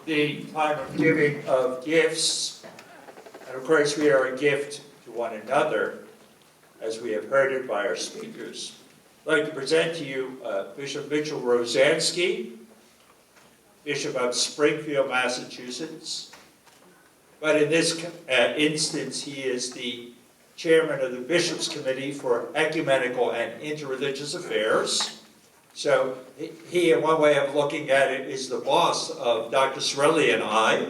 the time of giving of gifts. And of course, we are a gift to one another, as we have heard it by our speakers. I'd like to present to you Bishop Mitchell Rosansky, Bishop of Springfield, Massachusetts. But in this instance, he is the chairman of the Bishops' Committee for Ecumenical and Interreligious Affairs. So he, in one way of looking at it, is the boss of Dr. Sorelli and I.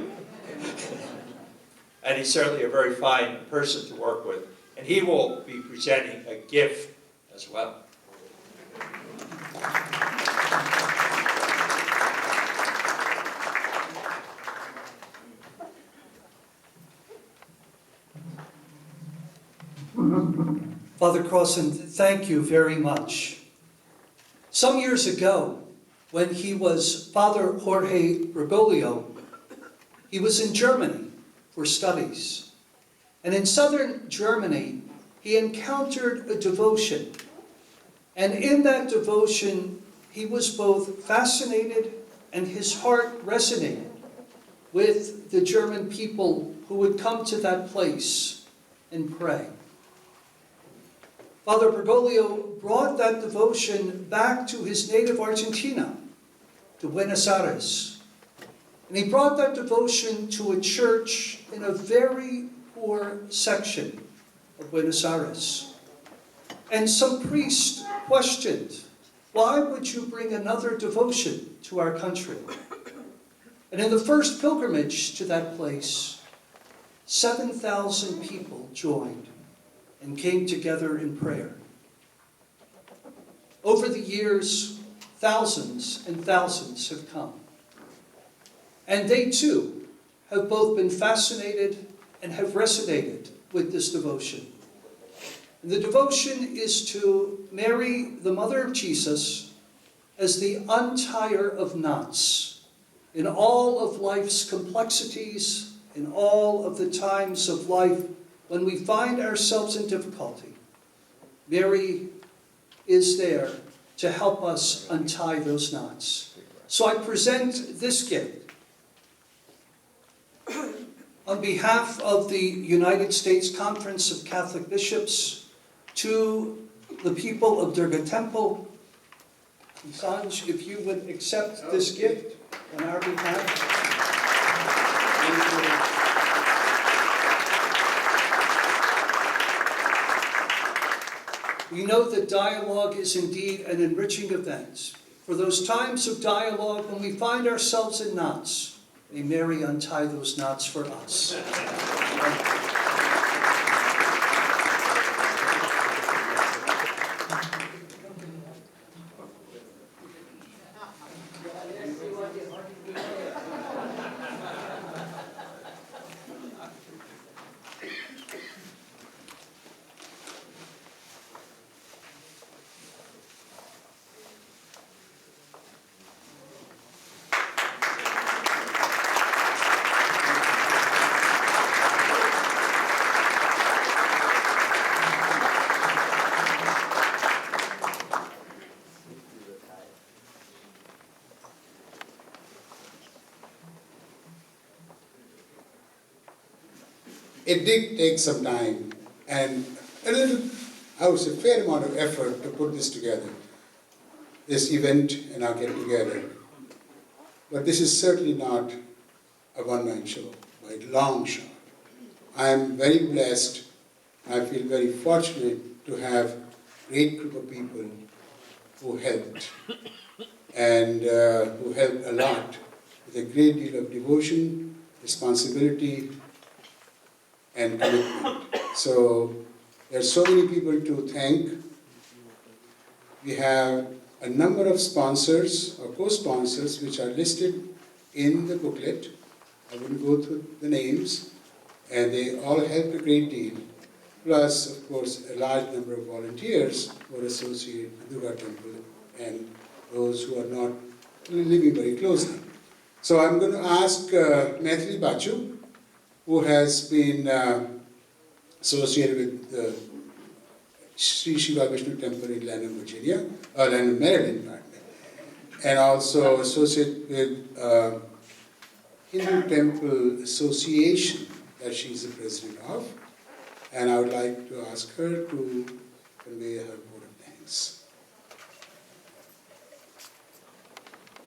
And he's certainly a very fine person to work with. And he will be presenting a gift as well. Father Crossan, thank you very much. Some years ago, when he was Father Jorge Bergoglio, he was in Germany for studies. And in southern Germany, he encountered a devotion. And in that devotion, he was both fascinated and his heart resonated with the German people who would come to that place and pray. Father Bergoglio brought that devotion back to his native Argentina, to Buenos Aires. And he brought that devotion to a church in a very poor section of Buenos Aires. And some priest questioned, why would you bring another devotion to our country? And in the first pilgrimage to that place, 7,000 people joined and came together in prayer. Over the years, thousands and thousands have come. And they too have both been fascinated and have resonated with this devotion. And the devotion is to Mary, the Mother of Jesus, as the untier of knots in all of life's complexities, in all of the times of life when we find ourselves in difficulty. Mary is there to help us untie those knots. So I present this gift on behalf of the United States Conference of Catholic Bishops to the people of Durga Temple. Sanj, if you would accept this gift on our behalf. We know that dialogue is indeed an enriching event. For those times of dialogue when we find ourselves in knots, may Mary untie those knots for us. It did take some time and a little, I would say, fair amount of effort to put this together, this event and our get together. But this is certainly not a one-man show, by a long shot. I am very blessed, I feel very fortunate to have a great group of people who helped, and who helped a lot with a great deal of devotion, responsibility, and commitment. So there are so many people to thank. We have a number of sponsors or co-sponsors which are listed in the booklet. I wouldn't go through the names, and they all helped a great deal. Plus, of course, a large number of volunteers who are associated with Durga Temple and those who are not living very closely. So I'm going to ask Maithili Bachu, who has been associated with the Sri Shiva Vishnu Temple in Lanham, Maryland, and also associated with Hindu Temple Association that she's the president of, and I would like to ask her to convey her vote of thanks.